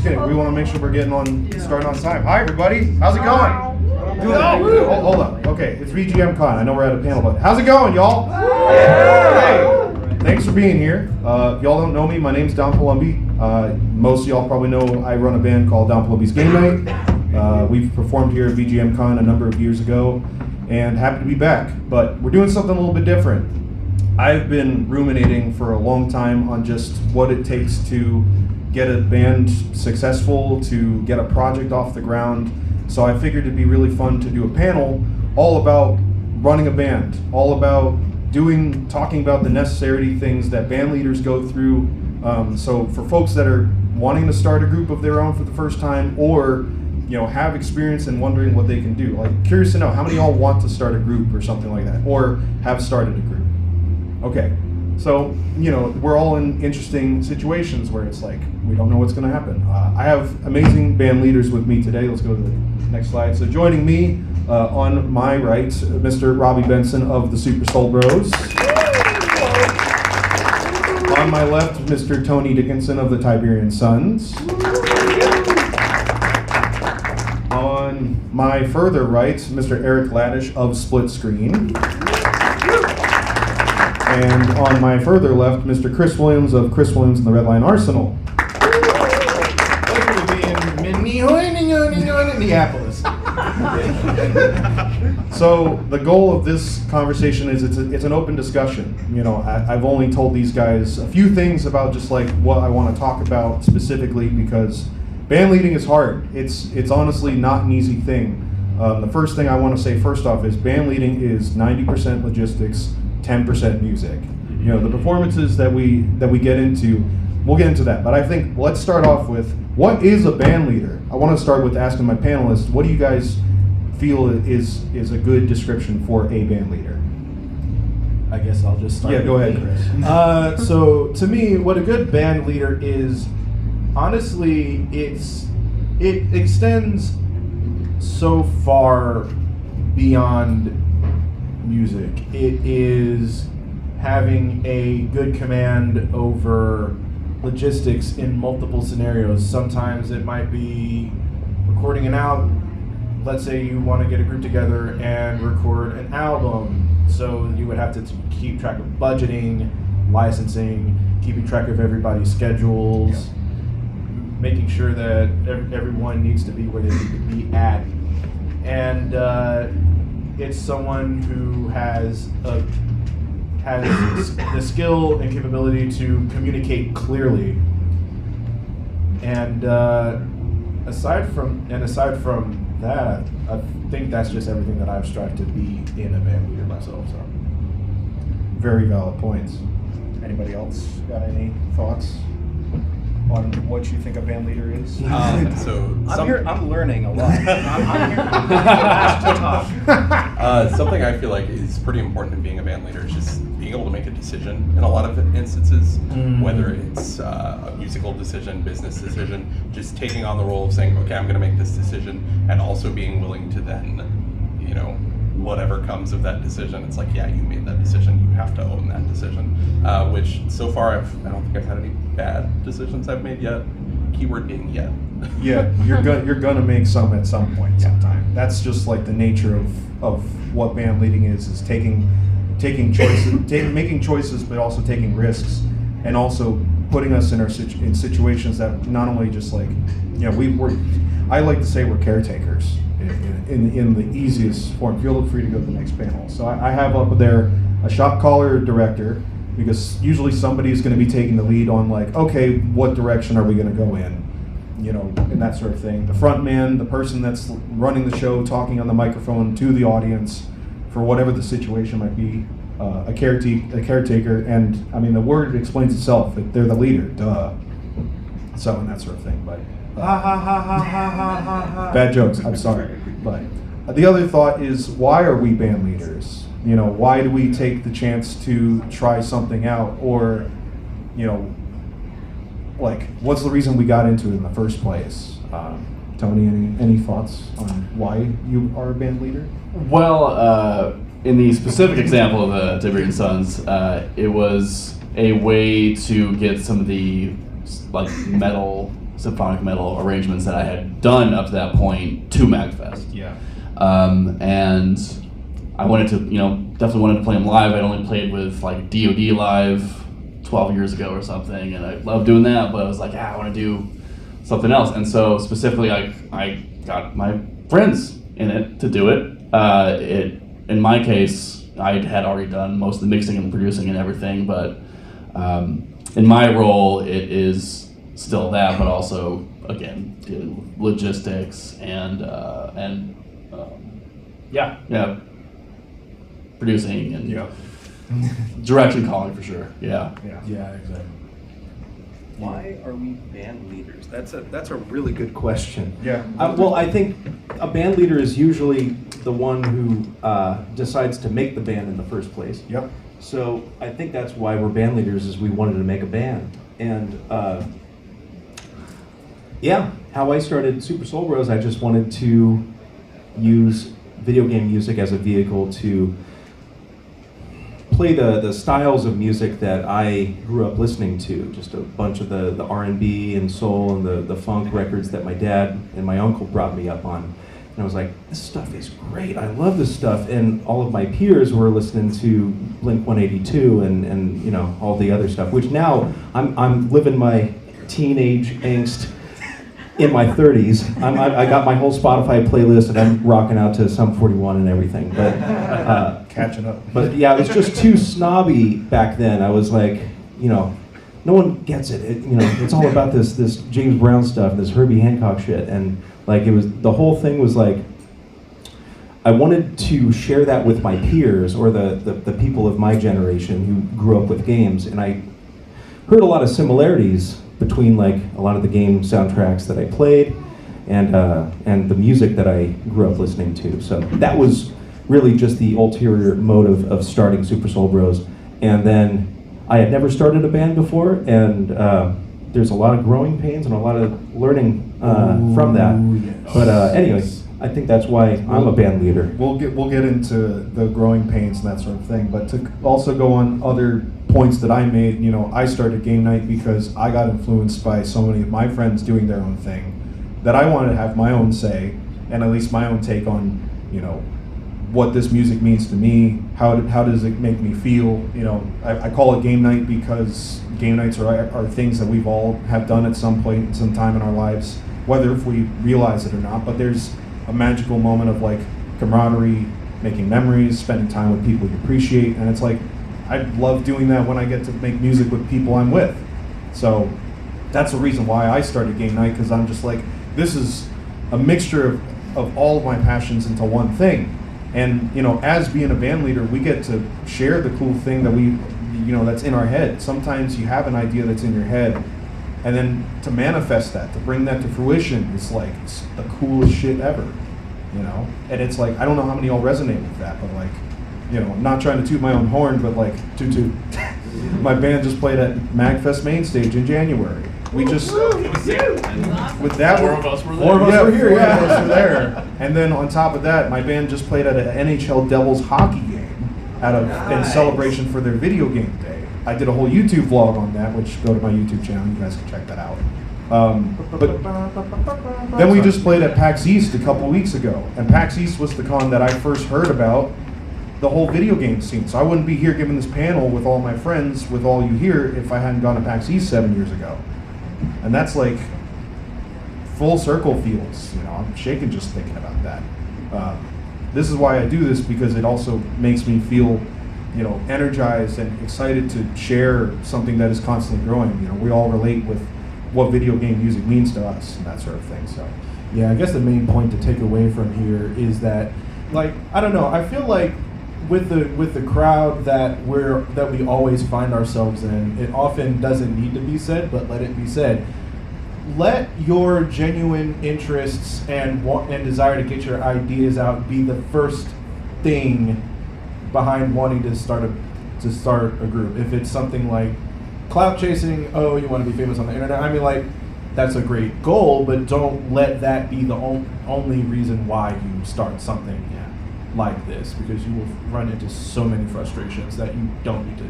just kidding. We want to make sure we're starting on time. Hi, everybody. How's it going? Hold on. Okay, it's VGMCON. I know we're at a panel, but how's it going, y'all? Hey, thanks for being here. If y'all don't know me, my name's Don Palombi. Most of y'all probably know I run a band called Don Palombi's Game Night. We've performed here at VGMCON a number of years ago, and happy to be back. But we're doing something a little bit different. I've been ruminating for a long time on just what it takes to get a band successful, to get a project off the ground. So I figured it'd be really fun to do a panel all about running a band, all about talking about the necessary things that band leaders go through. So for folks that are wanting to start a group of their own for the first time, or have experience and wondering what they can do. Like, curious to know, how many of y'all want to start a group or something like that, or have started a group? Okay, so we're all in interesting situations where it's like we don't know what's going to happen. I have amazing band leaders with me today. Let's go to the next slide. So joining me on my right, Mr. Robbie Benson of the Super Soul Bros. On my left, Mr. Tony Dickinson of the Tiberian Sons. On my further right, Mr. Eric Laddish of Split Screen. And on my further left, Mr. Chris Williams of Chris Williams and the Red Line Arsenal. Pleasure to be in Minneapolis. So the goal of this conversation is it's an open discussion. I've only told these guys a few things about just like what I want to talk about specifically, because band leading is hard. It's honestly not an easy thing. The first thing I want to say first off is band leading is 90% logistics, 10% music. The performances that we get into, we'll get into that. But I think let's start off with, what is a band leader? I want to start with asking my panelists, what do you guys feel is a good description for a band leader? I guess I'll just start. Yeah, go ahead, Chris. So to me, what a good band leader is, honestly, it extends so far beyond music. It is having a good command over logistics in multiple scenarios. Sometimes it might be recording an album. Let's say you want to get a group together and record an album. So you would have to keep track of budgeting, licensing, keeping track of everybody's schedules, making sure that everyone needs to be where they need to be at. And it's someone who has the skill and capability to communicate clearly. And aside from that, I think that's just everything that I've strived to be in a band leader myself. So, very valid points. Anybody else got any thoughts on what you think a band leader is? I'm learning a lot. I'm here to talk. Something I feel like is pretty important in being a band leader is just being able to make a decision in a lot of instances, whether it's a musical decision, business decision, just taking on the role of saying, okay, I'm going to make this decision, and also being willing to then, whatever comes of that decision, it's like, yeah, you made that decision, you have to own that decision, which so far I don't think I've had any bad decisions I've made yet. Keyword being yet. Yeah, you're gonna make some at some point sometime. That's just like the nature of what band leading is taking choices, making choices, but also taking risks, and also putting us in situations that not only just like, I like to say we're caretakers in the easiest form. Feel free to go to the next panel. So I have up there a shop caller director, because usually somebody's going to be taking the lead on like, okay, what direction are we going to go in? And that sort of thing. The front man, the person that's running the show, talking on the microphone to the audience for whatever the situation might be, a caretaker, and I mean, the word explains itself, that they're the leader, duh. So, and that sort of thing, but bad jokes, I'm sorry. But the other thought is, why are we band leaders? Why do we take the chance to try something out? Or, like, what's the reason we got into it in the first place? Tony, any thoughts on why you are a band leader? Well, in the specific example of the Tiberian Sons, it was a way to get some of the metal symphonic metal arrangements that I had done up to that point to MagFest. Yeah. And I wanted to, definitely wanted to play them live. I'd only played with like DoD Live 12 years ago or something, and I loved doing that, but I was like, I want to do something else. And so specifically, I got my friends in it to do it. In my case, I had already done most of the mixing and producing and everything, but in my role, it is still that, but also, again, dealing with logistics and producing and direction calling for sure. Yeah, exactly. Why are we band leaders? That's a really good question. Yeah. Well, I think a band leader is usually the one who decides to make the band in the first place. Yep. So I think that's why we're band leaders, is we wanted to make a band. And how I started Super Soul Bros, I just wanted to use video game music as a vehicle to play the styles of music that I grew up listening to, just a bunch of the R&B and soul and the funk records that my dad and my uncle brought me up on. And I was like, this stuff is great, I love this stuff. And all of my peers were listening to Blink-182 and all the other stuff, which now I'm living my teenage angst in my 30s. I got my whole Spotify playlist and I'm rocking out to Sum 41 and everything. But Catching up. But yeah, it was just too snobby back then. I was like, no one gets it. It's all about this James Brown stuff, this Herbie Hancock shit, and like the whole thing was like, I wanted to share that with my peers or the people of my generation who grew up with games, and I heard a lot of similarities between like a lot of the game soundtracks that I played and the music that I grew up listening to. So that was really just the ulterior motive of starting Super Soul Bros. And then I had never started a band before, and there's a lot of growing pains and a lot of learning from that. Yes. But anyway, I think that's why I'm a band leader. We'll get into the growing pains and that sort of thing, but to also go on other points that I made, I started game night because I got influenced by so many of my friends doing their own thing that I wanted to have my own say and at least my own take on, what this music means to me, how does it make me feel. I call it game night because game nights are things that we've all have done at some point in some time in our lives, whether if we realize it or not. But there's a magical moment of like camaraderie, making memories, spending time with people you appreciate, and it's like I love doing that when I get to make music with people I'm with. So that's the reason why I started game night, because I'm just like, this is a mixture of all of my passions into one thing. And as being a band leader, we get to share the cool thing that we, that's in our head. Sometimes you have an idea that's in your head, and then to manifest that, to bring that to fruition, it's like it's the coolest shit ever, And it's like, I don't know how many all resonate with that, but like, I'm not trying to toot my own horn, but like, toot. My band just played at MagFest main stage in January. We just with that Four of us were there. Four of us were here. Four of Yeah, us were there. And then on top of that, my band just played at an NHL Devils hockey game in celebration for their video game day. I did a whole YouTube vlog on that, which go to my YouTube channel. You guys can check that out. But then we just played at PAX East a couple weeks ago, and PAX East was the con that I first heard about the whole video game scene. So I wouldn't be here giving this panel with all my friends, with all you here, if I hadn't gone to PAX East 7 years ago. And that's like full circle feels, I'm shaking just thinking about that. This is why I do this, because it also makes me feel, energized and excited to share something that is constantly growing. We all relate with what video game music means to us and that sort of thing. So, yeah, I guess the main point to take away from here is that, like, I don't know, I feel like with the crowd that we always find ourselves in, it often doesn't need to be said, but let it be said. Let your genuine interests and desire to get your ideas out be the first thing behind wanting to start a group. If it's something like clout chasing, you want to be famous on the internet, I mean, like, that's a great goal, but don't let that be the only reason why you start something like this, because you will run into so many frustrations that you don't need to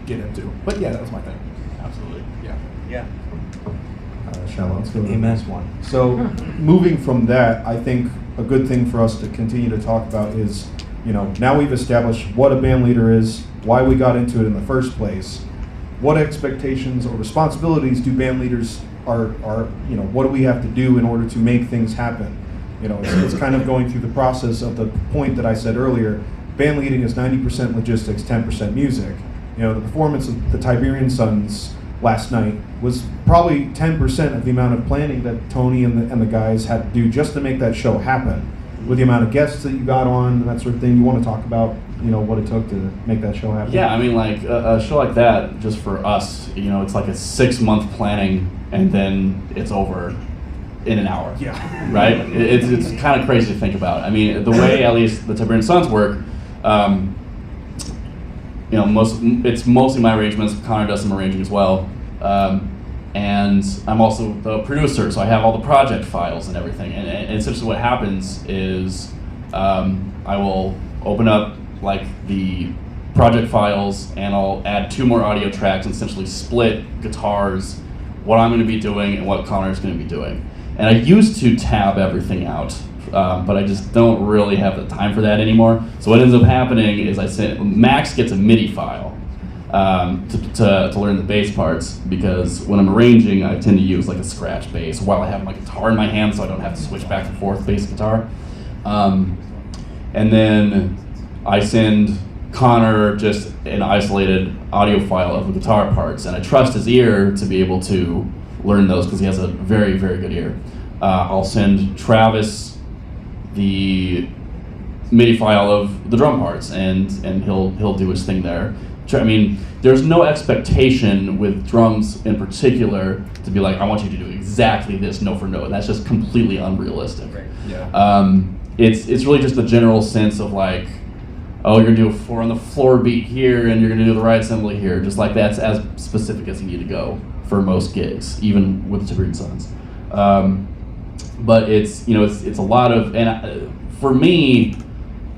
get into. But yeah, that was my thing. Absolutely. Yeah. Shallow. Let's go to the Amen. next one. So, moving from that, I think a good thing for us to continue to talk about is, now we've established what a band leader is, why we got into it in the first place, what expectations or responsibilities do band leaders are what do we have to do in order to make things happen? It's kind of going through the process of the point that I said earlier. Band leading is 90% logistics, 10% music. The performance of the Tiberian Sons last night was probably 10% of the amount of planning that Tony and the guys had to do just to make that show happen. With the amount of guests that you got on and that sort of thing, you want to talk about what it took to make that show happen? Yeah, I mean, like a show like that, just for us, it's like a 6-month planning, and then it's over in an hour. Yeah. Right? It's kind of crazy to think about. I mean, the way at least the Tiberian Sons work, it's mostly my arrangements. Connor does some arranging as well. And I'm also the producer, so I have all the project files and everything. And essentially what happens is I will open up like the project files and I'll add 2 more audio tracks and essentially split guitars, what I'm going to be doing and what Connor's going to be doing. And I used to tab everything out, but I just don't really have the time for that anymore. So what ends up happening is Max gets a MIDI file to learn the bass parts, because when I'm arranging, I tend to use like a scratch bass while I have my guitar in my hand, so I don't have to switch back and forth bass guitar. And then I send Connor just an isolated audio file of the guitar parts, and I trust his ear to be able to learn those because he has a very, very good ear. I'll send Travis the MIDI file of the drum parts, and he'll do his thing there. I mean, there's no expectation with drums in particular to be like, I want you to do exactly this note for note. That's just completely unrealistic. Right. Yeah. It's really just the general sense of like, oh, you're gonna do a 4 on the floor beat here, and you're gonna do the right assembly here. Just like that's as specific as you need to go for most gigs, even with the Tiberian Sons. But it's a lot of, for me,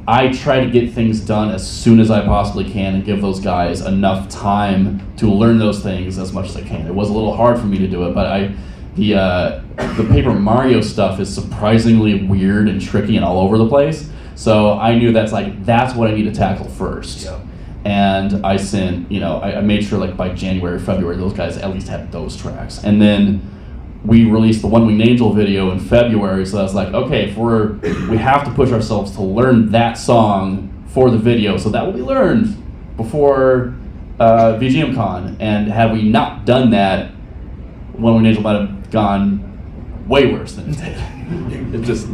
I try to get things done as soon as I possibly can and give those guys enough time to learn those things as much as I can. It was a little hard for me to do it, but the Paper Mario stuff is surprisingly weird and tricky and all over the place. So I knew that's what I need to tackle first. Yep. And I sent, I made sure like by January, February, those guys at least had those tracks. And then we released the One Winged Angel video in February, so I was like, okay, we have to push ourselves to learn that song for the video, so that will be learned before VGMCON. And had we not done that, One Winged Angel might have gone way worse than it did. It just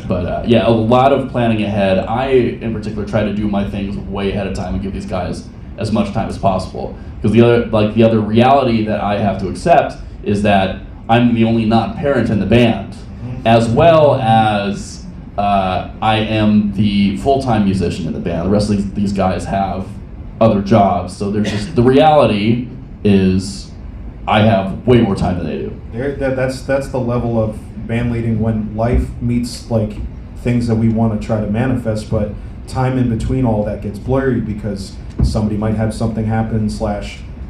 But a lot of planning ahead. I, in particular, try to do my things way ahead of time and give these guys as much time as possible. Because the other reality that I have to accept is that I'm the only non-parent in the band, as well as I am the full-time musician in the band. The rest of these guys have other jobs, so there's just the reality is I have way more time than they do. That's the level of band leading when life meets like things that we want to try to manifest, but time in between all that gets blurry because somebody might have something happen /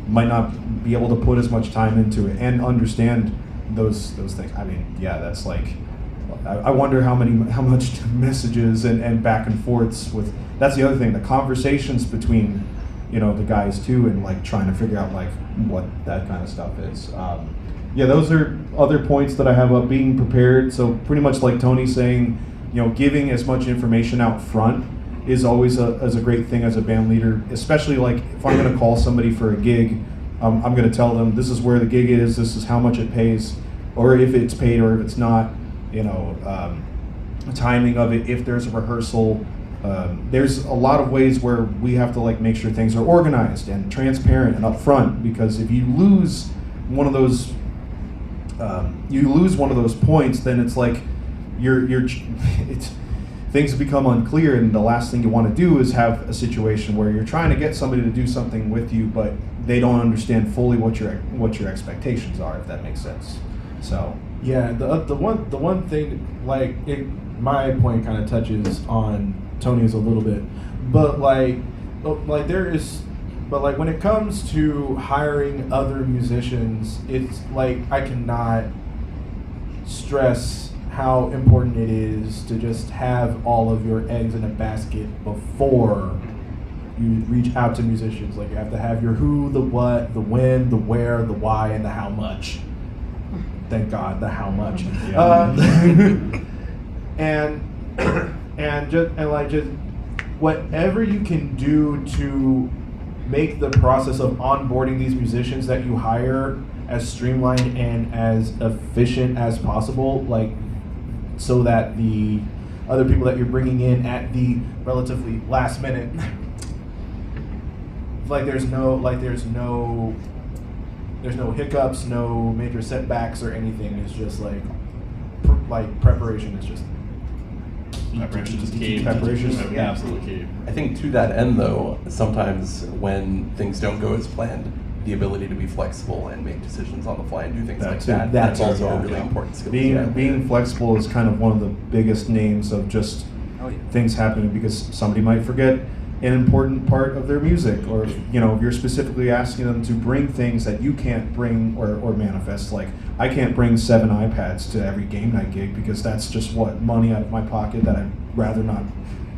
might not be able to put as much time into it and understand those things. I mean, yeah, that's like, I wonder how much messages and back and forths with. That's the other thing, the conversations between the guys too, and like trying to figure out like what that kind of stuff is. Those are other points that I have up. Being prepared, so pretty much like Tony saying, giving as much information out front is always a great thing as a band leader, especially like if I'm going to call somebody for a gig, I'm going to tell them this is where the gig is, this is how much it pays, or if it's paid or if it's not, timing of it, if there's a rehearsal. There's a lot of ways where we have to like make sure things are organized and transparent and upfront, because if you lose one of those points, then it's like things become unclear, and the last thing you want to do is have a situation where you're trying to get somebody to do something with you, but they don't understand fully what your expectations are, if that makes sense. So yeah, the one thing, like my point kind of touches on Tony's a little bit, but like there is But like when it comes to hiring other musicians, it's like I cannot stress how important it is to just have all of your eggs in a basket before you reach out to musicians. Like you have to have your who, the what, the when, the where, the why, and the how much. Thank God, the how much. Just whatever you can do to make the process of onboarding these musicians that you hire as streamlined and as efficient as possible, like so that the other people that you're bringing in at the relatively last minute, there's no hiccups, no major setbacks or anything. It's just like preparation is just Preparation is key. Preparation is absolutely key. I think to that end, though, sometimes when things don't go as planned, the ability to be flexible and make decisions on the fly and do things like that, that's also a really important skill. Being flexible is kind of one of the biggest names of just things happening, because somebody might forget an important part of their music, or you're specifically asking them to bring things that you can't bring or manifest. Like I can't bring 7 iPads to every game night gig because that's just money out of my pocket that I'd rather not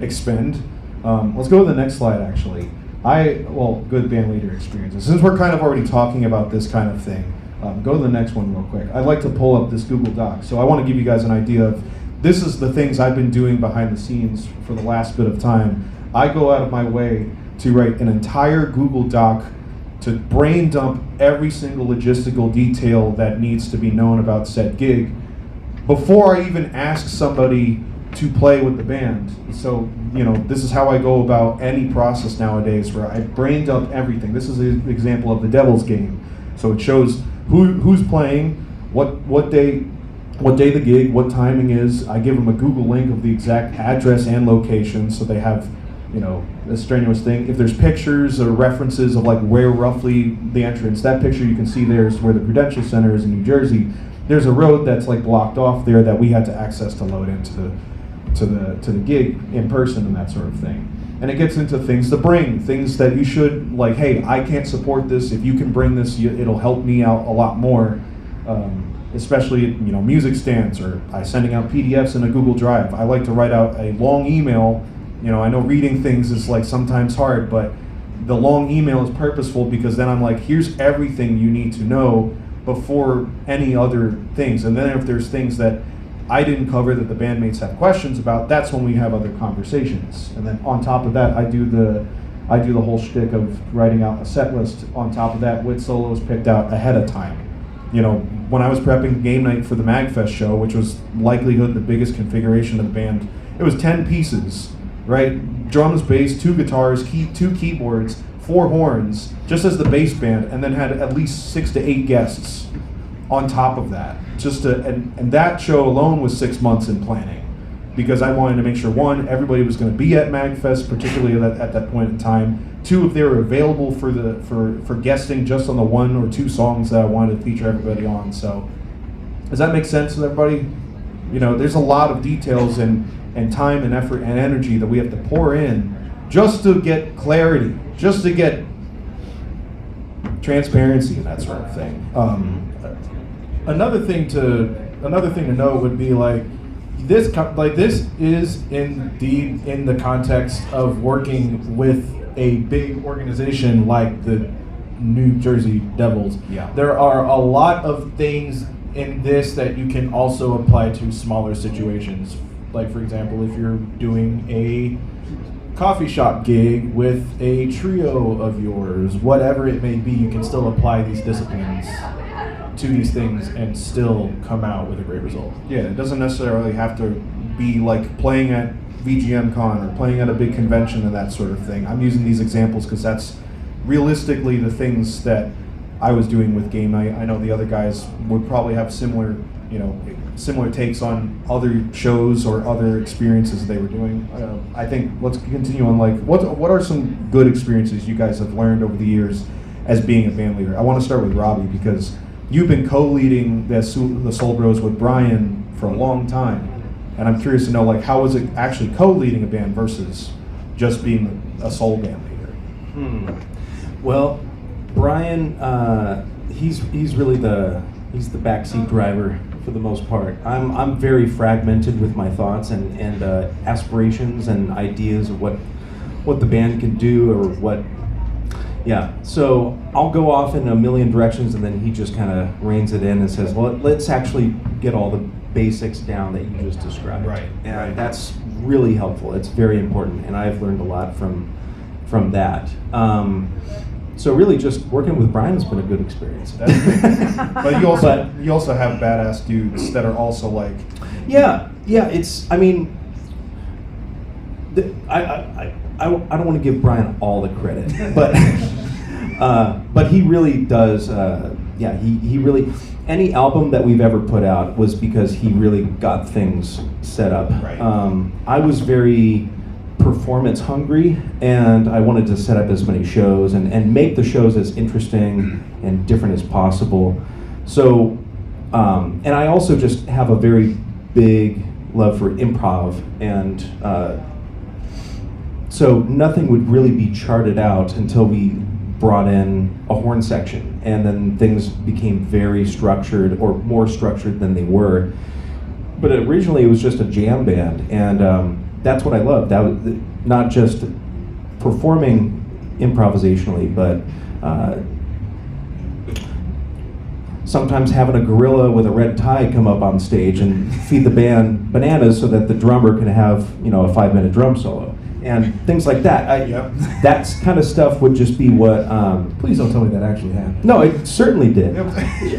expend. Let's go to the next slide. Actually, good band leader experiences. Since we're kind of already talking about this kind of thing, go to the next one real quick. I'd like to pull up this Google Doc. So I want to give you guys an idea of this is the things I've been doing behind the scenes for the last bit of time. I go out of my way to write an entire Google Doc to brain dump every single logistical detail that needs to be known about said gig before I even ask somebody to play with the band. So, this is how I go about any process nowadays, where I brain dump everything. This is an example of the Devil's Game. So it shows who's playing, what day the gig, what timing is. I give them a Google link of the exact address and location, so they have a strenuous thing. If there's pictures or references of where roughly the entrance, that picture you can see there is where the Prudential Center is in New Jersey. There's a road that's blocked off there that we had to access to load into the gig in person and that sort of thing. And it gets into things to bring, things that you should, hey, I can't support this. If you can bring this, it'll help me out a lot more. Especially music stands, or sending out PDFs in a Google Drive. I like to write out a long email. I know reading things is sometimes hard, but the long email is purposeful because then I'm here's everything you need to know before any other things. And then if there's things that I didn't cover that the bandmates have questions about, that's when we have other conversations. And then on top of that, I do the whole shtick of writing out a set list on top of that with solos picked out ahead of time. When I was prepping game night for the MagFest show, which was likelihood the biggest configuration of the band, it was 10 pieces. Right, drums, bass, 2 guitars, 2 keyboards, 4 horns, just as the bass band, and then had at least 6 to 8 guests on top of that. And that show alone was 6 months in planning, because I wanted to make sure, 1, everybody was going to be at MagFest, particularly at that point in time. 2, if they were available for guesting just on the 1 or 2 songs that I wanted to feature everybody on. So, does that make sense to everybody? There's a lot of details and time and effort and energy that we have to pour in just to get clarity, just to get transparency and that sort of thing. Another thing to note would be this is indeed in the context of working with a big organization like the New Jersey Devils. Yeah. There are a lot of things in this that you can also apply to smaller situations. Like, for example, if you're doing a coffee shop gig with a trio of yours, whatever it may be, you can still apply these disciplines to these things and still come out with a great result. Yeah, it doesn't necessarily have to be playing at VGMCON or playing at a big convention and that sort of thing. I'm using these examples because that's realistically the things that I was doing with game night. I know the other guys would probably have similar takes on other shows or other experiences they were doing. I think let's continue on. What are some good experiences you guys have learned over the years as being a band leader? I want to start with Robbie, because you've been co-leading the Soul Bros with Brian for a long time, and I'm curious to know how was it actually co-leading a band versus just being a soul band leader? Well, Brian, he's really the backseat driver for the most part. I'm very fragmented with my thoughts and aspirations and ideas of what the band can do or what. Yeah, so I'll go off in a million directions, and then he just kind of reins it in and says, "Well, let's actually get all the basics down that you just described." Right. And that's really helpful. It's very important, and I've learned a lot from that. So really, just working with Brian has been a good experience. But you also have badass dudes that are also like. Yeah. It's. I mean, I don't want to give Brian all the credit, but he really does. He really. Any album that we've ever put out was because he really got things set up. Right. I was very performance hungry, and I wanted to set up as many shows and make the shows as interesting and different as possible. So, and I also just have a very big love for improv, and so nothing would really be charted out until we brought in a horn section, and then things became very structured, or more structured than they were. But originally it was just a jam band, and that's what I loved. That was not just performing improvisationally, but sometimes having a gorilla with a red tie come up on stage and feed the band bananas so that the drummer can have a 5-minute drum solo. And things like that. That kind of stuff would just be what. Please don't tell me that actually happened. No, it certainly did.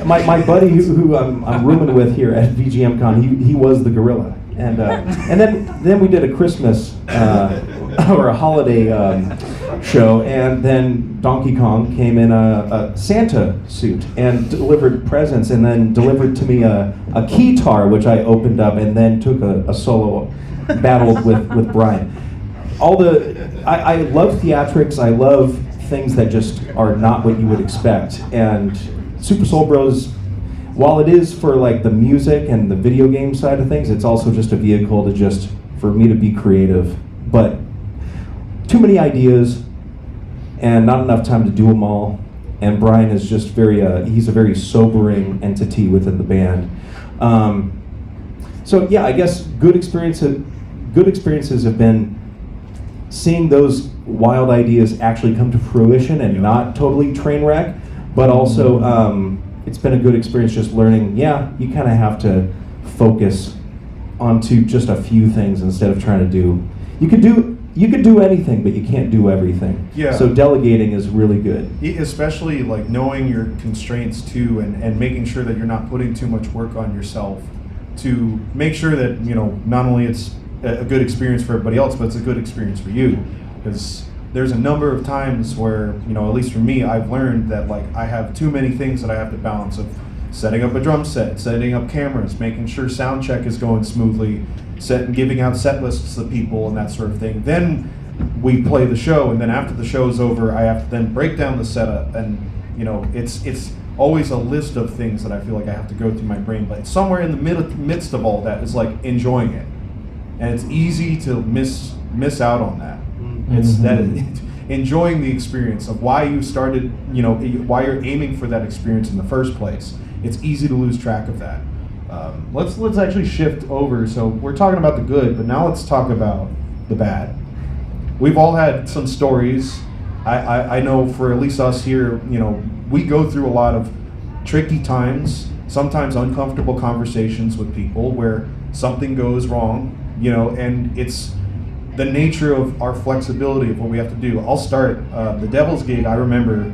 My buddy who I'm rooming with here at VGMCON, he was the gorilla, and then we did a Christmas or a holiday show, and then Donkey Kong came in a Santa suit and delivered presents, and then delivered to me a keytar, which I opened up, and then took a solo battle with Brian. I love theatrics. I love things that just are not what you would expect. And Super Soul Bros, while it is for like the music and the video game side of things, it's also just a vehicle for me to be creative. But too many ideas and not enough time to do them all. And Brian is just he's a very sobering entity within the band. So yeah, I guess good experiences have been seeing those wild ideas actually come to fruition and not totally train wreck, but also it's been a good experience just learning, you kind of have to focus onto just a few things instead of trying to do, you could do anything, but you can't do everything. Yeah. So delegating is really good. Especially like knowing your constraints too, and making sure that you're not putting too much work on yourself to make sure that, not only it's a good experience for everybody else, but it's a good experience for you. Because there's a number of times where, at least for me, I've learned that like I have too many things that I have to balance of setting up a drum set, setting up cameras, making sure sound check is going smoothly, giving out set lists to people and that sort of thing. Then we play the show, and then after the show's over, I have to then break down the setup, and it's always a list of things that I feel like I have to go through my brain. But somewhere in the midst of all that is like enjoying it. And it's easy to miss out on that. Mm-hmm. It's that enjoying the experience of why you started, why you're aiming for that experience in the first place. It's easy to lose track of that. Let's actually shift over. So we're talking about the good, but now let's talk about the bad. We've all had some stories. I know for at least us here, we go through a lot of tricky times, sometimes uncomfortable conversations with people where something goes wrong. And it's the nature of our flexibility of what we have to do. I'll start. The Devil's gig, I remember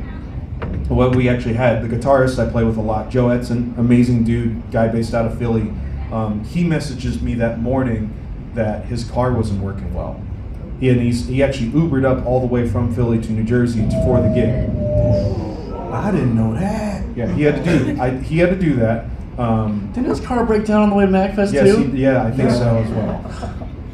what we actually had. The guitarist I play with a lot, Joe Edson, amazing dude, guy based out of Philly. He messages me that morning that his car wasn't working well. He actually Ubered up all the way from Philly to New Jersey for the gig. I didn't know that. Yeah, he had to do that. Didn't his car break down on the way to MacFest too? I think so as well.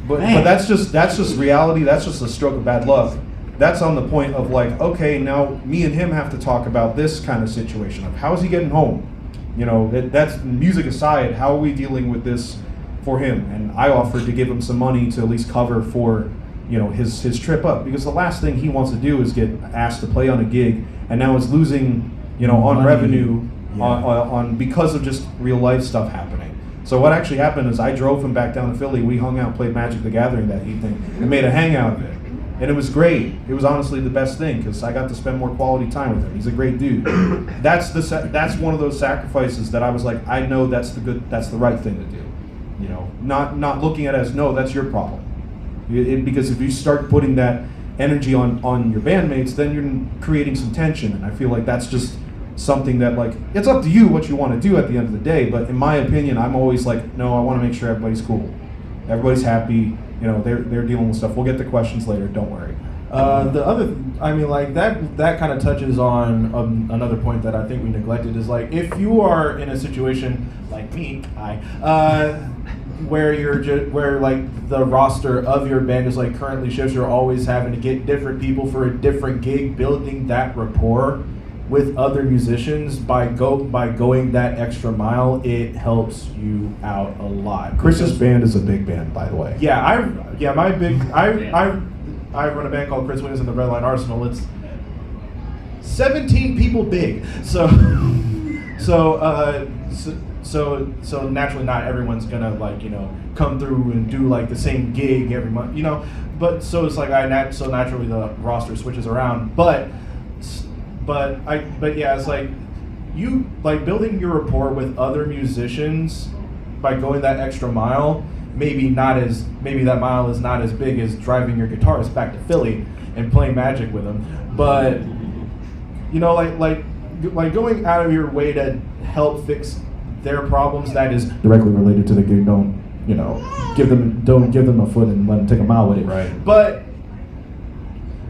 But that's just reality. That's just a stroke of bad luck. That's on the point of like, okay, now me and him have to talk about this kind of situation of how is he getting home? That's music aside. How are we dealing with this for him? And I offered to give him some money to at least cover for his trip up, because the last thing he wants to do is get asked to play on a gig, and now it's losing, on Money. revenue Yeah. on because of just real life stuff happening. So what actually happened is I drove him back down to Philly. We hung out, played Magic the Gathering that evening, and made a hangout of it. And it was great. It was honestly the best thing because I got to spend more quality time with him. He's a great dude. That's one of those sacrifices that I was like, I know that's the right thing to do. Not looking at it as, no, that's your problem. Because if you start putting that energy on your bandmates, then you're creating some tension. And I feel like that's just something that, like, it's up to you what you want to do at the end of the day. But in my opinion, I'm always like, no, I want to make sure everybody's cool. Everybody's happy. They're dealing with stuff. We'll get the questions later. Don't worry. That kind of touches on another point that I think we neglected is, like, if you are in a situation like me, where where like the roster of your band is like currently shifts, you're always having to get different people for a different gig, building that rapport with other musicians by going that extra mile, it helps you out a lot. Chris's band is a big band, by the way. I run a band called Chris Williams and the Red Line Arsenal. It's 17 people big. So naturally not everyone's gonna come through and do like the same gig every month, But so it's like so naturally the roster switches around. But yeah, it's like you like building your rapport with other musicians by going that extra mile. Maybe that mile is not as big as driving your guitarist back to Philly and playing Magic with them, but like going out of your way to help fix their problems that is directly related to the gig. Don't give them a foot and let them take a mile with it. Right.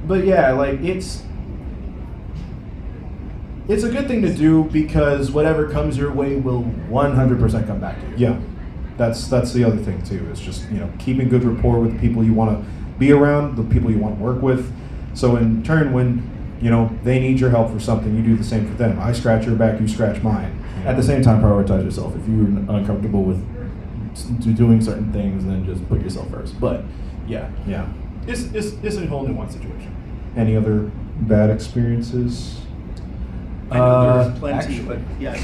But yeah, like it's a good thing to do because whatever comes your way will 100% come back to you. Yeah. That's the other thing too. Is just keeping good rapport with the people you want to be around, the people you want to work with. So in turn, when they need your help for something, you do the same for them. I scratch your back, you scratch mine. At the same time, prioritize yourself. If you're uncomfortable with doing certain things, then just put yourself first. But yeah, it's a whole nuanced situation. Any other bad experiences? I know there's plenty, but yeah.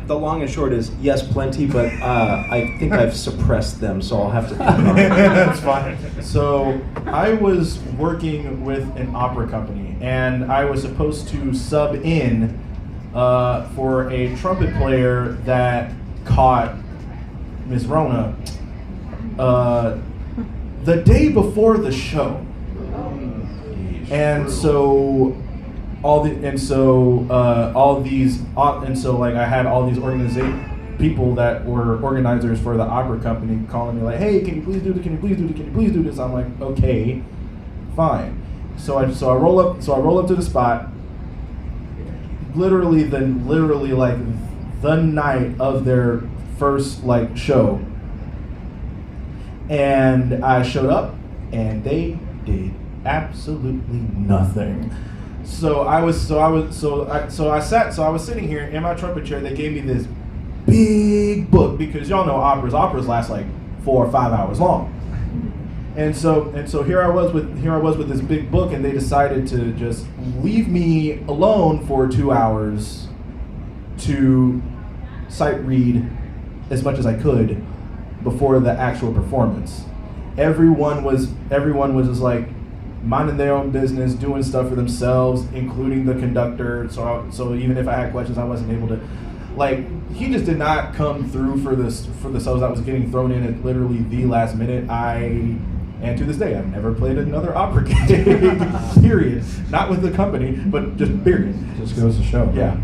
The long and short is yes, plenty, but I think I've suppressed them, so I'll have to. That's fine. So I was working with an opera company, and I was supposed to sub in for a trumpet player that caught Miss Rona the day before the show, and so. I had all these people that were organizers for the opera company calling me like, hey, can you please do this? Can you please do this? Can you please do this? I'm like, okay, fine. So I roll up to the spot. Literally like the night of their first like show, and I showed up, and they did absolutely nothing. So I was sitting here in my trumpet chair. They gave me this big book because y'all know operas last like 4 or 5 hours long. And so here I was with this big book, and they decided to just leave me alone for 2 hours to sight read as much as I could before the actual performance. Everyone was just like minding their own business, doing stuff for themselves, including the conductor. So even if I had questions, I wasn't able to. Like, he just did not come through for the solos that was getting thrown in at literally the last minute. And to this day, I've never played another opera gig. Period. Not with the company, but just period. Just goes to show. Yeah.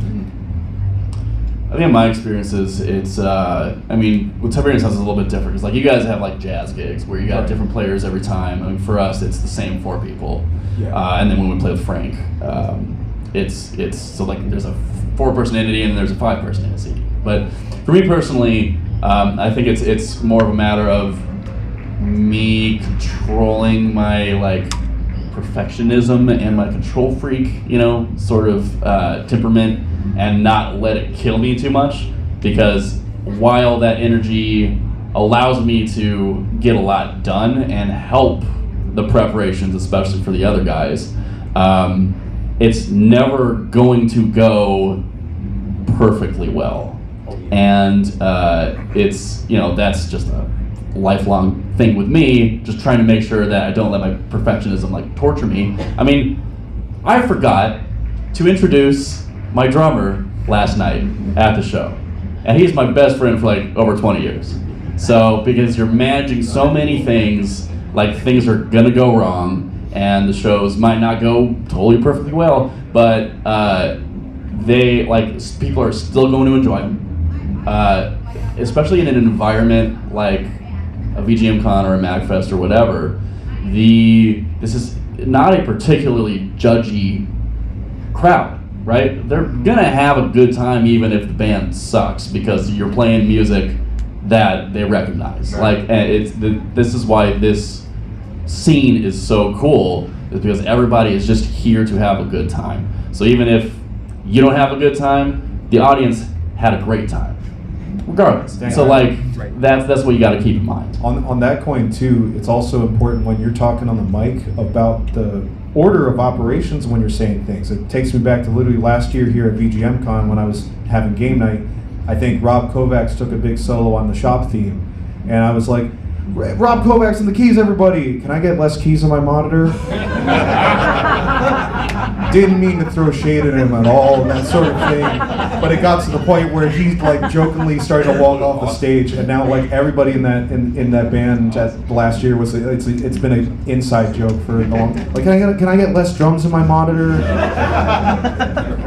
I think in my experiences, it's, with Tiberian's House is a little bit different, because like you guys have like jazz gigs where you got different players every time. I mean, for us, it's the same 4 people. Yeah. And then when we play with Frank, it's so like there's a 4-person entity and there's a 5-person entity. But for me personally, I think it's more of a matter of me controlling my like perfectionism and my control freak, sort of temperament, and not let it kill me too much, because while that energy allows me to get a lot done and help the preparations, especially for the other guys. It's never going to go perfectly well, and it's, you know, that's just a lifelong thing with me, just trying to make sure that I don't let my perfectionism like torture me. I mean, I forgot to introduce my drummer last night at the show, and he's my best friend for like over 20 years. So because you're managing so many things, like things are gonna go wrong and the shows might not go totally perfectly well, but they, like, people are still going to enjoy them, especially in an environment like a VGMCon or a MagFest or whatever. This is not a particularly judgy crowd, right? They're gonna have a good time even if the band sucks, because you're playing music that they recognize. Like, this is why this scene is so cool, is because everybody is just here to have a good time. So even if you don't have a good time, the audience had a great time, regardless. So like, that's what you got to keep in mind. On that coin too, it's also important when you're talking on the mic about the order of operations when you're saying things. It takes me back to literally last year here at VGMCon when I was having game night. I think Rob Kovacs took a big solo on the shop theme, and I was like, Rob Kovacs and the keys, everybody. Can I get less keys on my monitor? Didn't mean to throw shade at him at all, that sort of thing. But it got to the point where he like jokingly started to walk off the stage, and now like everybody in that band last year was it's been an inside joke for a long. Like, can I get less drums in my monitor?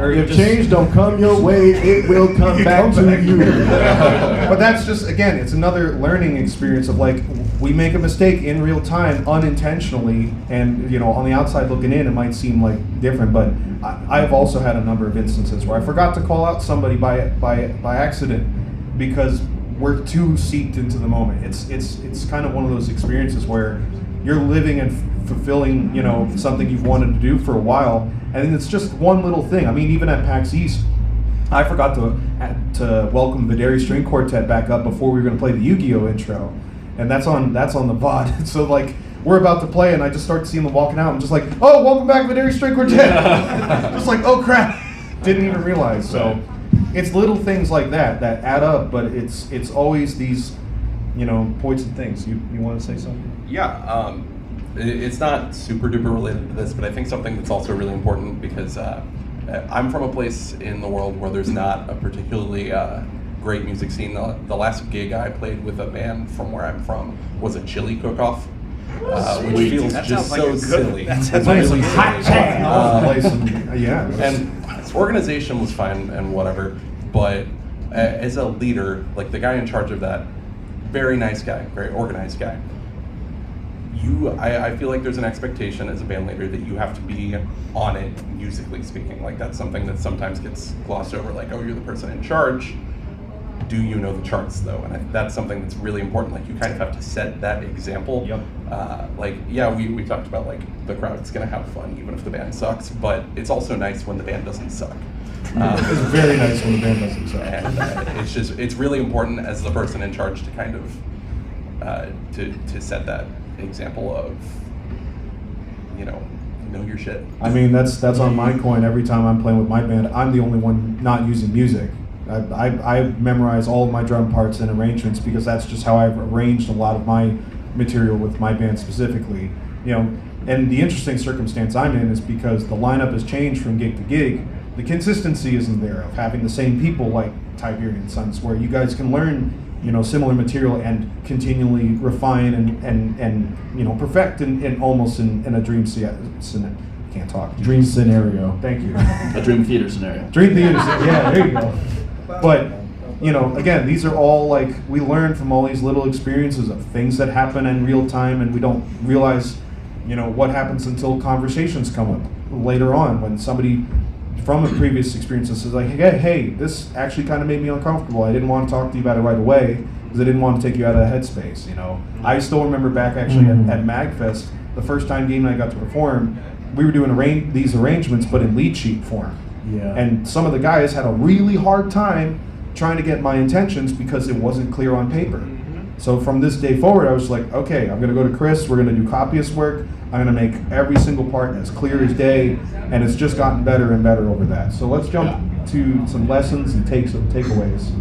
If change don't come your way, it will come back to you. But that's just, again, it's another learning experience of like, we make a mistake in real time unintentionally, and you know, on the outside looking in, it might seem like different, but I've also had a number of instances where I forgot to call out somebody by accident because we're too seeped into the moment. It's kind of one of those experiences where you're living and fulfilling, you know, something you've wanted to do for a while, and it's just one little thing. I mean, even at PAX East, I forgot to welcome the Dairy String Quartet back up before we were going to play the Yu-Gi-Oh intro, and that's on the VOD. So like, we're about to play, and I just start seeing them walking out. I'm just like, oh, welcome back to the Dairy String Quartet. Just like, oh crap, didn't even realize. So it's little things like that add up, but it's always these, you know, points and things. You want to say something? Yeah, it's not super duper related to this, but I think something that's also really important, because I'm from a place in the world where there's not a particularly great music scene. The last gig I played with a band from where I'm from was a chili cook-off, which feels just so silly. That's really hot yeah. And organization was fine and whatever, but as a leader, like the guy in charge of that, very nice guy, very organized guy. I feel like there's an expectation as a band leader that you have to be on it, musically speaking. Like, that's something that sometimes gets glossed over, like, oh, you're the person in charge. Do you know the charts, though? And that's something that's really important. Like, you kind of have to set that example. Yep. Like, yeah, we talked about, like, the crowd's going to have fun even if the band sucks, but it's also nice when the band doesn't suck. It's very nice when the band doesn't suck. And it's really important as the person in charge to kind of to set that example of, you know your shit. I mean, that's on my coin. Every time I'm playing with my band, I'm the only one not using music. I memorize all of my drum parts and arrangements because that's just how I've arranged a lot of my material with my band specifically. You know, and the interesting circumstance I'm in is because the lineup has changed from gig to gig. The consistency isn't there of having the same people like Tiberian Sons, where you guys can learn, you know, similar material and continually refine and perfect in almost in a dream can't talk. Dream scenario. Thank you. A dream theater scenario. Dream theater. Yeah, there you go. But you know, again, these are all like, we learn from all these little experiences of things that happen in real time, and we don't realize, you know, what happens until conversations come up later on when somebody from a previous experience says like, hey, this actually kind of made me uncomfortable. I didn't want to talk to you about it right away because I didn't want to take you out of the headspace. You know, I still remember back actually at MagFest, the first time game I got to perform, we were doing these arrangements but in lead sheet form. Yeah. And some of the guys had a really hard time trying to get my intentions because it wasn't clear on paper. So from this day forward, I was like, okay, I'm gonna go to Chris, we're gonna do copyist work, I'm gonna make every single part as clear as day, and it's just gotten better and better over that. So let's jump to some lessons and takeaways.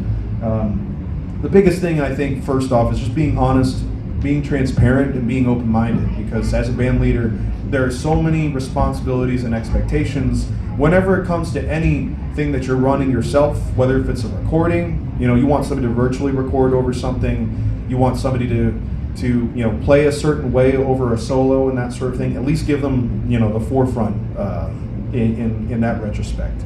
The biggest thing, I think, first off, is just being honest, being transparent, and being open-minded, because as a band leader, there are so many responsibilities and expectations whenever it comes to anything that you're running yourself, whether if it's a recording, you want somebody to virtually record over something, you want somebody to play a certain way over a solo and that sort of thing. At least give them the forefront in that retrospect.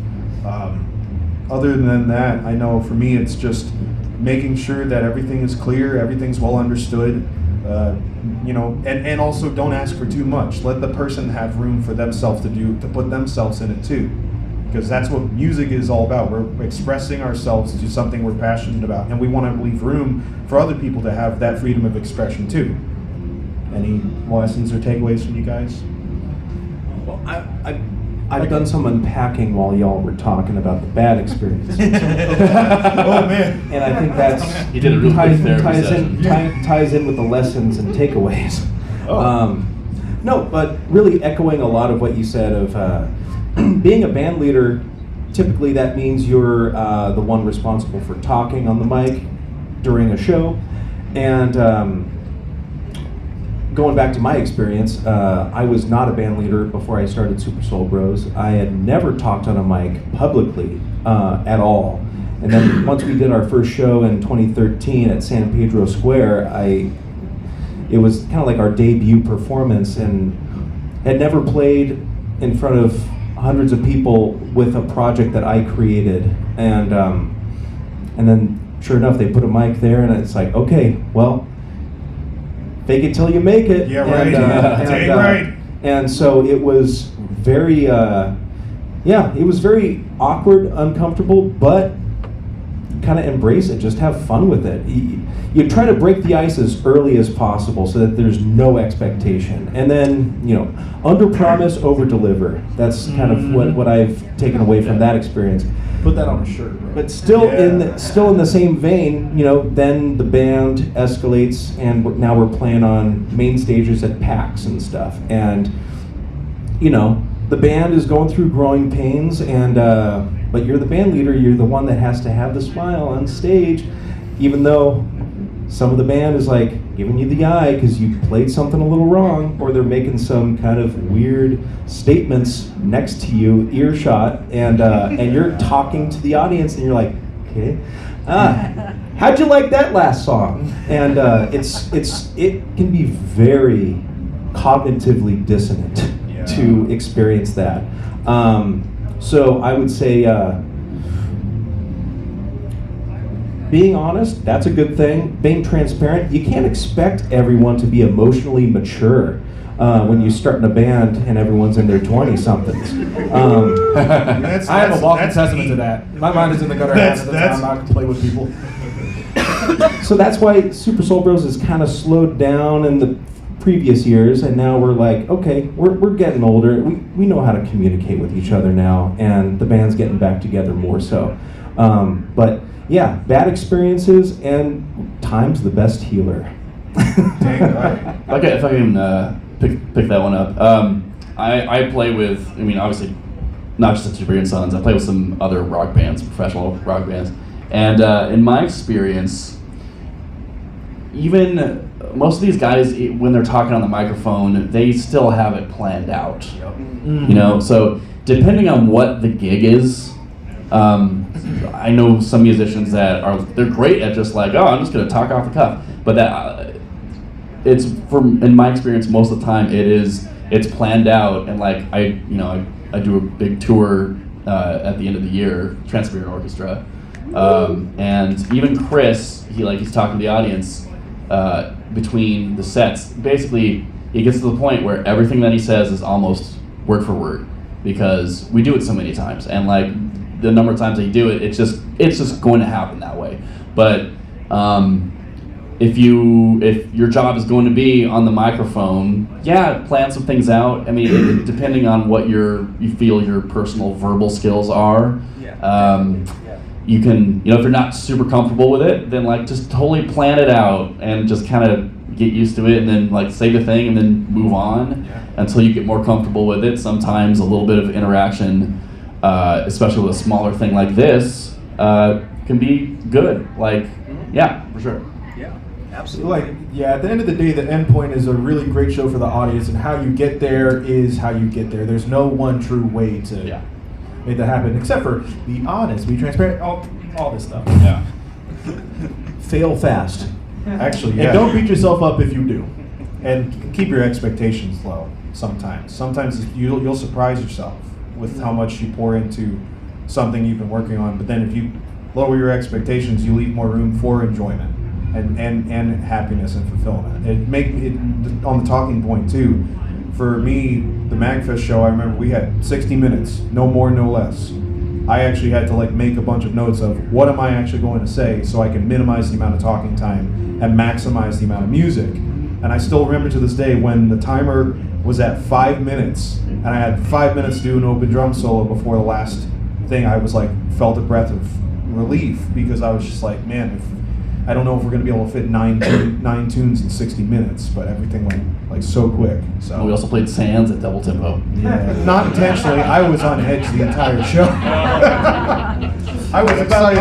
Other than that, I know for me it's just making sure that everything is clear, everything's well understood, and also don't ask for too much. Let the person have room for themselves to put themselves in it too, because that's what music is all about. We're expressing ourselves to something we're passionate about, and we want to leave room for other people to have that freedom of expression too. Any lessons or takeaways from you guys? Well, I've done some unpacking while y'all were talking about the bad experience. Oh man! And I think that's You did a really good therapy session. ties in with the lessons and takeaways. Oh. No, but really echoing a lot of what you said of being a band leader. Typically, that means you're the one responsible for talking on the mic during a show, and going back to my experience, I was not a band leader before I started Super Soul Bros. I had never talked on a mic publicly at all. And then once we did our first show in 2013 at San Pedro Square, it was kind of like our debut performance, and had never played in front of hundreds of people with a project that I created. And then sure enough, they put a mic there, and it's like, okay, well, fake it till you make it. Yeah, right. Right. And so it was very, it was very awkward, uncomfortable, but kind of embrace it. Just have fun with it. You try to break the ice as early as possible so that there's no expectation, and then under promise, over deliver. That's kind of what I've taken away from that experience. Put that on a shirt, bro. But still, in the same vein, then the band escalates, and now we're playing on main stages at PAX and stuff. And the band is going through growing pains, and but you're the band leader. You're the one that has to have the smile on stage, even though some of the band is like giving you the eye because you played something a little wrong, or they're making some kind of weird statements next to you, earshot, and you're talking to the audience, and you're like, okay, how'd you like that last song? And it can be very cognitively dissonant to experience that. So I would say being honest, that's a good thing. Being transparent, you can't expect everyone to be emotionally mature when you start in a band and everyone's in their 20-somethings. I am a walking testament to that. My mind is in the gutter half of the time. I can play with people. So that's why Super Soul Bros has kind of slowed down in the previous years, and now we're like, okay, we're getting older. We know how to communicate with each other now, and the band's getting back together more so. But yeah, bad experiences, and time's the best healer. Dang, right. If I can pick that one up. I play with, obviously, not just the Super Sons. I play with some other rock bands, professional rock bands. And in my experience, even most of these guys, when they're talking on the microphone, they still have it planned out. Yep. Mm-hmm. So depending on what the gig is, I know some musicians that they're great at just like, I'm just going to talk off the cuff. But that in my experience, most of the time it's planned out, and like I do a big tour at the end of the year, Trans-Siberian Orchestra, and even Chris, he's talking to the audience between the sets. Basically, it gets to the point where everything that he says is almost word for word, because we do it so many times, and like the number of times that you do it, it's just going to happen that way. But if your job is going to be on the microphone, plan some things out. Depending on what you feel your personal verbal skills are, you can, if you're not super comfortable with it, then like just totally plan it out and just kind of get used to it, and then like say the thing and then move on until you get more comfortable with it. Sometimes a little bit of interaction, especially with a smaller thing like this, can be good. Like, yeah, for sure. Yeah, absolutely. At the end of the day, the end point is a really great show for the audience, and how you get there is how you get there. There's no one true way to make that happen, except for be honest, be transparent, all this stuff. Yeah. Fail fast. Actually, And don't beat yourself up if you do. And keep your expectations low sometimes. Sometimes you'll surprise yourself with how much you pour into something you've been working on, but then if you lower your expectations, you leave more room for enjoyment and happiness and fulfillment. On the talking point too, for me, the MagFest show, I remember we had 60 minutes, no more, no less. I actually had to make a bunch of notes of what am I actually going to say so I can minimize the amount of talking time and maximize the amount of music. And I still remember to this day when the timer was at 5 minutes and I had 5 minutes to do an open drum solo before the last thing, I was felt a breath of relief, because I was just like, man, I don't know if we're going to be able to fit nine tunes in 60 minutes, but everything went so quick. So We also played Sands at double tempo. yeah, not intentionally. I was on edge the entire show. I was excited.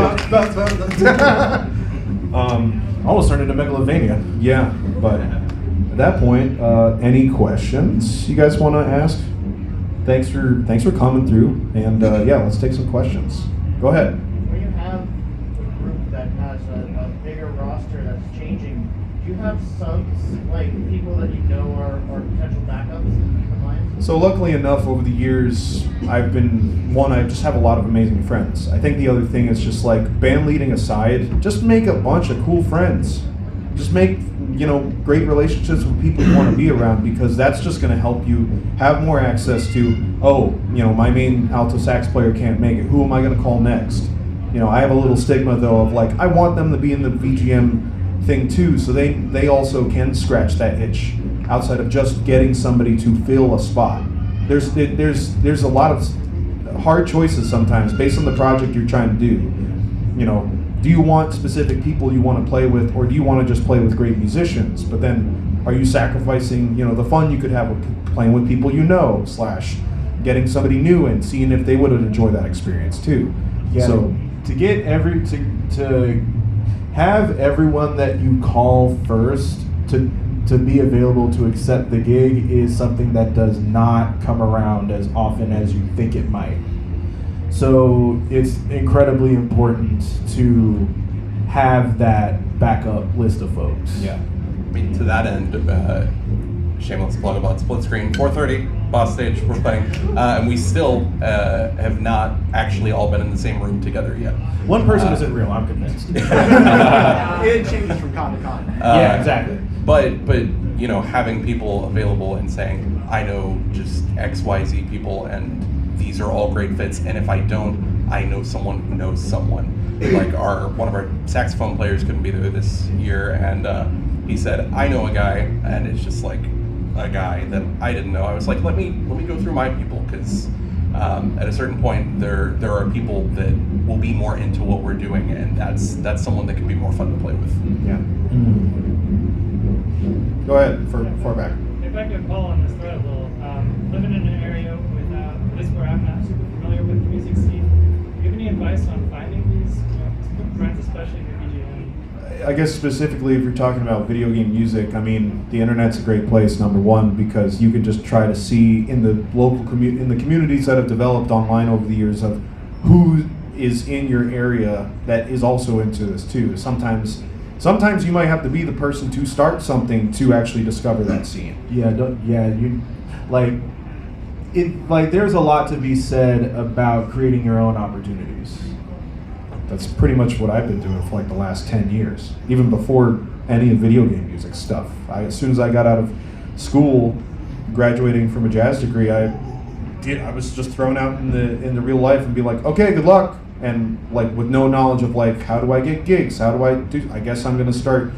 Almost turned into Megalovania. Yeah, but at that point, any questions you guys want to ask? Thanks for coming through, and let's take some questions. Go ahead. When you have a group that has a bigger roster that's changing, do you have subs, like people that you know are potential backups in mind? So luckily enough, over the years, I just have a lot of amazing friends. I think the other thing is just band leading aside, just make a bunch of cool friends. Just make, great relationships with people you want to be around, because that's just going to help you have more access to, my main alto sax player can't make it. Who am I going to call next? I have a little stigma though of I want them to be in the VGM thing too, so they also can scratch that itch outside of just getting somebody to fill a spot. There's a lot of hard choices sometimes based on the project you're trying to do. Do you want specific people you want to play with, or do you want to just play with great musicians? But then, are you sacrificing, the fun you could have with playing with people / getting somebody new and seeing if they would enjoy that experience too? Yeah. So to get to have everyone that you call first to be available to accept the gig is something that does not come around as often as you think it might. So it's incredibly important to have that backup list of folks. yeah. I mean, to that end, shameless plug about Split Screen, 4:30, Boss Stage, we're playing, and we still have not actually all been in the same room together yet. One person isn't real, I'm convinced. It changes from con to con. Yeah, exactly. But having people available and saying, I know just XYZ people and these are all great fits, and if I don't, I know someone who knows someone. One of our saxophone players couldn't be there this year, and he said, I know a guy, and it's just a guy that I didn't know. I was like, let me go through my people, because at a certain point there are people that will be more into what we're doing, and that's someone that can be more fun to play with. Yeah. Go ahead, far back. If I could follow on this thread a little, living in an area with, at least where I'm not super familiar with the music scene, do you have any advice on finding these friends, especially in the VGM? I guess specifically if you're talking about video game music, I mean, the internet's a great place, number one, because you can just try to see in the local in the communities that have developed online over the years of who is in your area that is also into this too. Sometimes you might have to be the person to start something to actually discover that scene. There's a lot to be said about creating your own opportunities. That's pretty much what I've been doing for the last 10 years, even before any of video game music stuff. As soon as I got out of school, graduating from a jazz degree, I was just thrown out in the real life and be like, okay, good luck. And with no knowledge of how do I get gigs? How do I guess I'm gonna start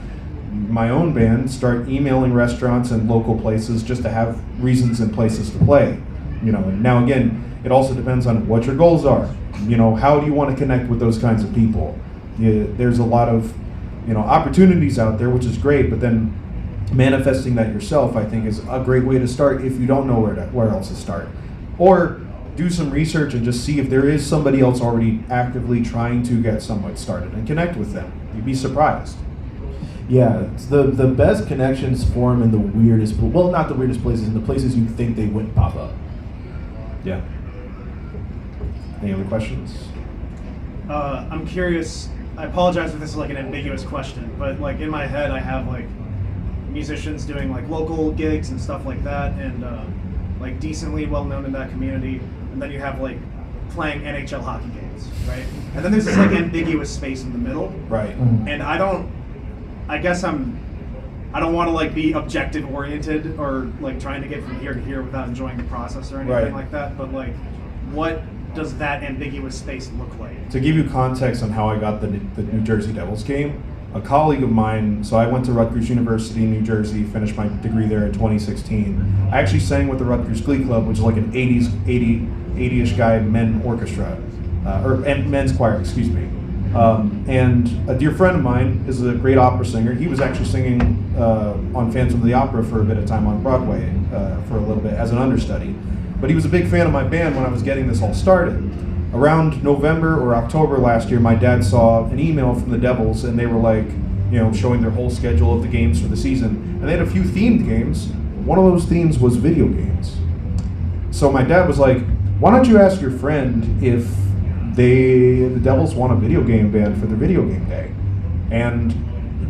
my own band, start emailing restaurants and local places just to have reasons and places to play. And now again, It also depends on what your goals are. You know, how do you want to connect with those kinds of people? There's a lot of, opportunities out there, which is great, but then manifesting that yourself, I think, is a great way to start if you don't know where else to start. Or do some research and just see if there is somebody else already actively trying to get somewhat started and connect with them. You'd be surprised. Yeah, it's the best connections form in the weirdest, well, not the weirdest places, in the places you think they wouldn't pop up. Yeah. Any other questions? I'm curious. I apologize if this is like an ambiguous question, but like in my head, I have like musicians doing like local gigs and stuff like that, and like decently well known in that community. And then you have like playing NHL hockey games, right? And then there's this like ambiguous space in the middle, Right. and I don't want to like be objective oriented or like trying to get from here to here without enjoying the process or anything Right. like that. But like, what does that ambiguous space look like? To give you context on how I got the New Jersey Devils game, a colleague of mine, so I went to Rutgers University in New Jersey, finished my degree there in 2016. I actually sang with the Rutgers Glee Club, which is like an 80-ish guy men orchestra, and men's choir, excuse me. And a dear friend of mine is a great opera singer. He was actually singing on Phantom of the Opera for a bit of time on Broadway for a little bit as an understudy. But he was a big fan of my band when I was getting this all started. Around November or October last year, my dad saw an email from the Devils, and they were like, showing their whole schedule of the games for the season. And they had a few themed games. One of those themes was video games. So my dad was like, why don't you ask your friend if the Devils want a video game band for their video game day? And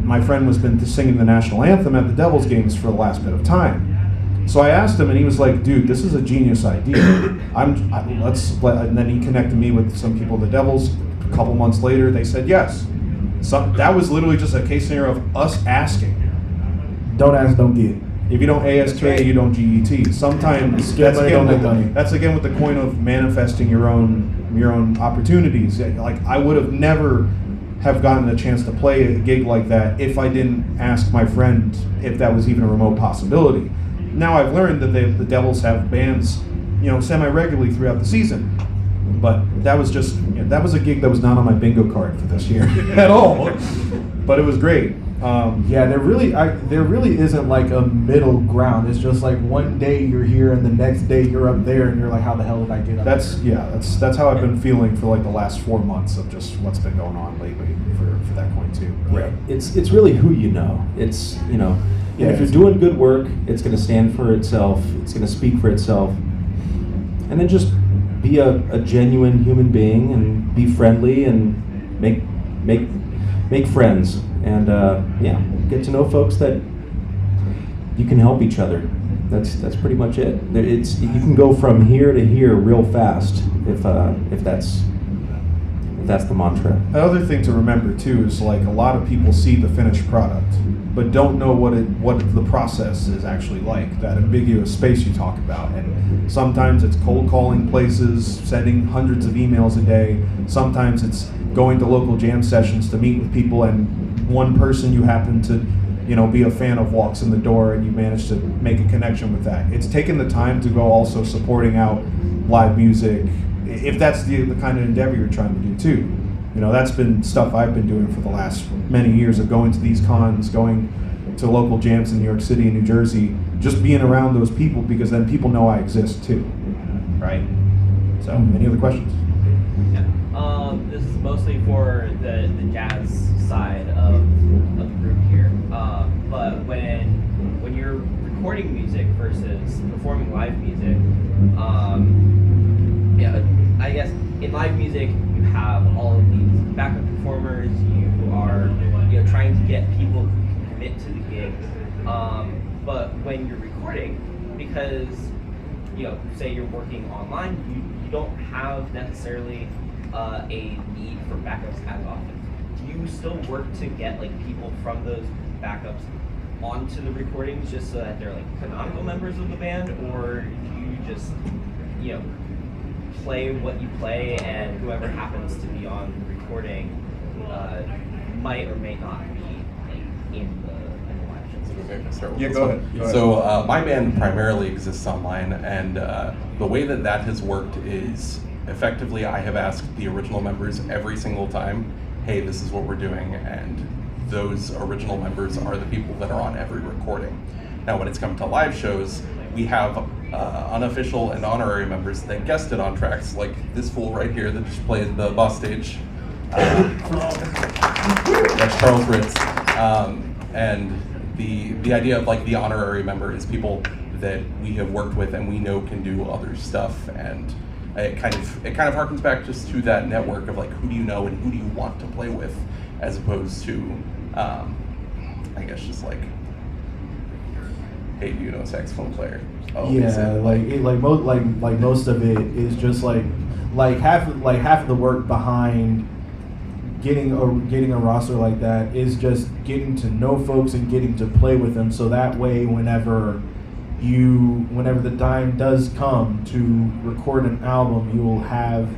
my friend was been singing the national anthem at the Devils games for the last bit of time. So I asked him, and he was like, "Dude, this is a genius idea." And then he connected me with some people at the Devils. A couple months later, they said yes. So that was literally just a case scenario of us asking. Don't ask, don't get. If you don't ASK, you don't GET. Sometimes that's again with the coin of manifesting your own opportunities. Like I would have never have gotten a chance to play a gig like that if I didn't ask my friend if that was even a remote possibility. Now I've learned that the Devils have bands, semi-regularly throughout the season. But that was just that was a gig that was not on my bingo card for this year at all. But it was great. Yeah, there really isn't like a middle ground. It's just like one day you're here and the next day you're up there, and you're like, how the hell did I get up there? That's how I've been feeling for like the last 4 months of just what's been going on lately for that point too. Right. It's really who you know. It's Yeah, if you're doing good work, it's going to stand for itself. It's going to speak for itself. And then just be a genuine human being and be friendly and make friends and get to know folks that you can help each other. That's pretty much it. You can go from here to here real fast if that's the mantra. Another thing to remember too is like a lot of people see the finished product, but don't know what the process is actually like. That ambiguous space you talk about, and sometimes it's cold calling places, sending hundreds of emails a day. Sometimes it's going to local jam sessions to meet with people, and one person you happen to be a fan of walks in the door, and you manage to make a connection with that. It's taken the time to go also supporting out live music, if that's the kind of endeavor you're trying to do too. That's been stuff I've been doing for the last many years of going to these cons, going to local jams in New York City and New Jersey, just being around those people, because then people know I exist too, right? So, any other questions? Yeah. This is mostly for the jazz side of the group here. But when you're recording music versus performing live music, I guess in live music you have all of these backup performers. You are trying to get people who can commit to the gig. But when you're recording, because say you're working online, you don't have necessarily a need for backups as often. Do you still work to get people from those backups onto the recordings just so that they're canonical members of the band, or do you just play what you play, and whoever happens to be on the recording might or may not be in the live show? maybe I can start with Yeah, this go one. ahead. Go ahead. So my band primarily exists online, and the way that has worked is effectively I have asked the original members every single time, hey, this is what we're doing, and those original members are the people that are on every recording. Now, when it's come to live shows, we have unofficial and honorary members that guested on tracks, like this fool right here that just played the boss stage. That's Charles Ritz. And the idea of like the honorary member is people that we have worked with and we know can do other stuff, and it kind of harkens back just to that network of like who do you know and who do you want to play with, as opposed to I guess just like, hey, do you know a saxophone player? Oh, Yeah, most of it is just like half of the work behind getting a roster like that is just getting to know folks and getting to play with them, so that way whenever the time does come to record an album, you will have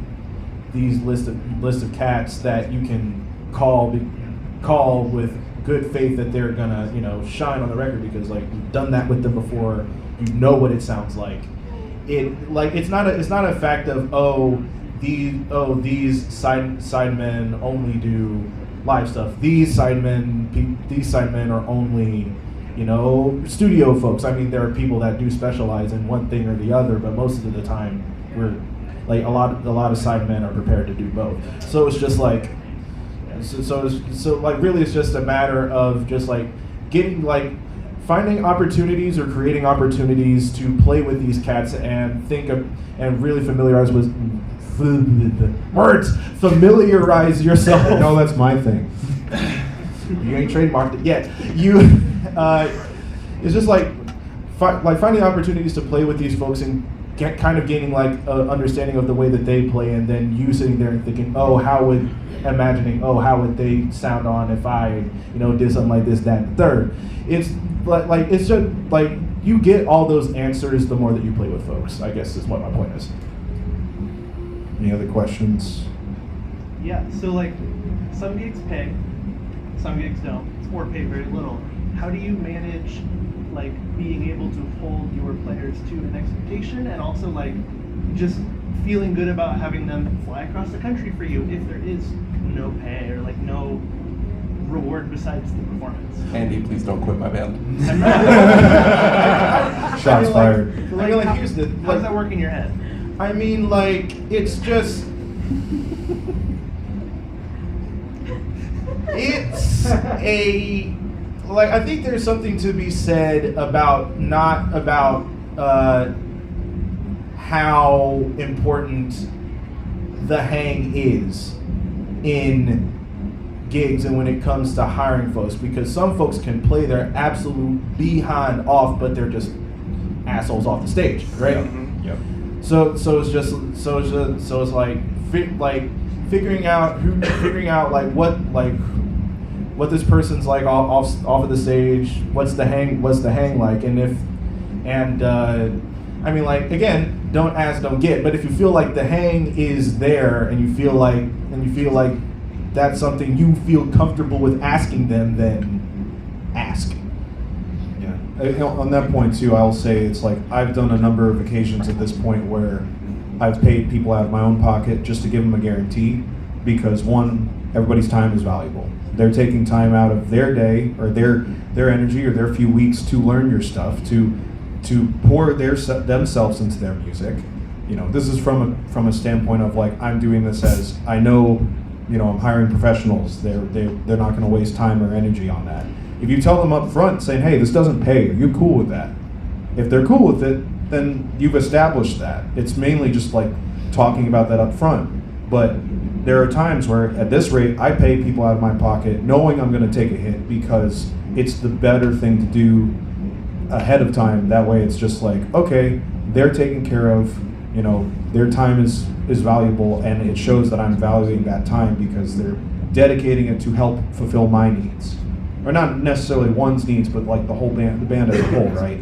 these list of cats that you can call with good faith that they're gonna shine on the record, because like you've done that with them before, you know what it sounds like. It's not a fact of these sidemen only do live stuff. These sidemen are only studio folks. I mean, there are people that do specialize in one thing or the other, but most of the time we're like a lot of sidemen are prepared to do both. So it's just like really it's just a matter of just like finding opportunities or creating opportunities to play with these cats and and really familiarize yourself. No, that's my thing. You ain't trademarked it yet. It's just like finding opportunities to play with these folks and kind of gaining like an understanding of the way that they play, and then you sitting there and thinking, how would they sound on if I did something like this, that, and third. It's it's just like you get all those answers the more that you play with folks, I guess is what my point is. Any other questions? Yeah, so like some gigs pay, some gigs don't, or pay very little. How do you manage like being able to hold your players to an expectation, and also like just feeling good about having them fly across the country for you if there is no pay or like no reward besides the performance? Andy, please don't quit my band. Shots fired. Here's the how does that work in your head? I mean, like, it's just... It's a... Like, I think there's something to be said about how important the hang is in gigs and when it comes to hiring folks, because some folks can play their absolute behind off, but they're just assholes off the stage, right? Yep. So it's like figuring out what this person's like off of the stage. What's the hang like? I mean, like, again, don't ask, don't get. But if you feel like the hang is there and you feel like that's something you feel comfortable with asking them, then ask. Yeah. On that point too, I'll say it's like I've done a number of occasions at this point where I've paid people out of my own pocket just to give them a guarantee, because one, everybody's time is valuable. They're taking time out of their day or their energy or their few weeks to learn your stuff, to pour themselves into their music. This is from a standpoint of like, I'm doing this as I know, I'm hiring professionals. They're not going to waste time or energy on that. If you tell them up front saying, hey, this doesn't pay, are you cool with that? If they're cool with it, then you've established that. It's mainly just like talking about that up front. But there are times where at this rate, I pay people out of my pocket knowing I'm going to take a hit, because it's the better thing to do ahead of time. That way it's just like, okay, they're taken care of, their time is valuable, and it shows that I'm valuing that time because they're dedicating it to help fulfill my needs. Or not necessarily one's needs, but like the band as a whole, right?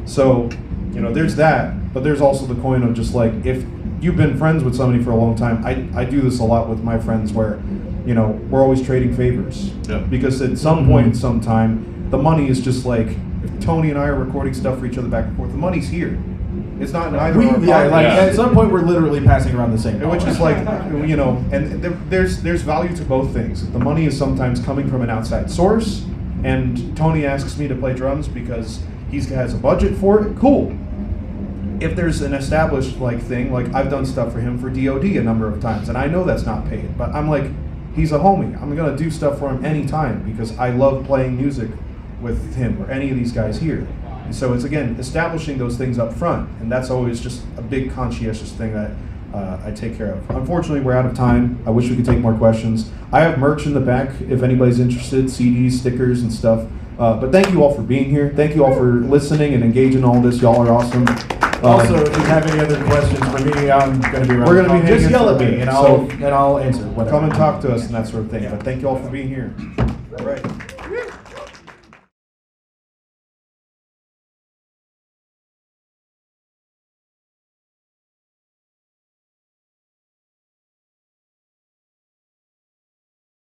So, there's that, but there's also the coin of just like, if you've been friends with somebody for a long time, I do this a lot with my friends where, we're always trading favors. Yeah. Because at some point in some time, the money is just like, if Tony and I are recording stuff for each other back and forth, the money's here. It's not in either of our pockets. At some point we're literally passing around the same dollar. Which is like, you know, and there's value to both things. The money is sometimes coming from an outside source, and Tony asks me to play drums because he has a budget for it. Cool. If there's an established thing, like I've done stuff for him for DOD a number of times, and I know that's not paid, but I'm like, he's a homie. I'm gonna do stuff for him anytime because I love playing music with him or any of these guys here. And so it's, again, establishing those things up front, and that's always just a big conscientious thing that I take care of. Unfortunately, we're out of time. I wish we could take more questions. I have merch in the back if anybody's interested, CDs, stickers, and stuff. But thank you all for being here. Thank you all for listening and engaging in all this. Y'all are awesome. Also, if you have any other questions for me, I'm going to be around. We're going to be just hanging yell for at a me, bit. and I'll answer. Whatever. Come and talk to us and that sort of thing. But thank you all for being here. All right.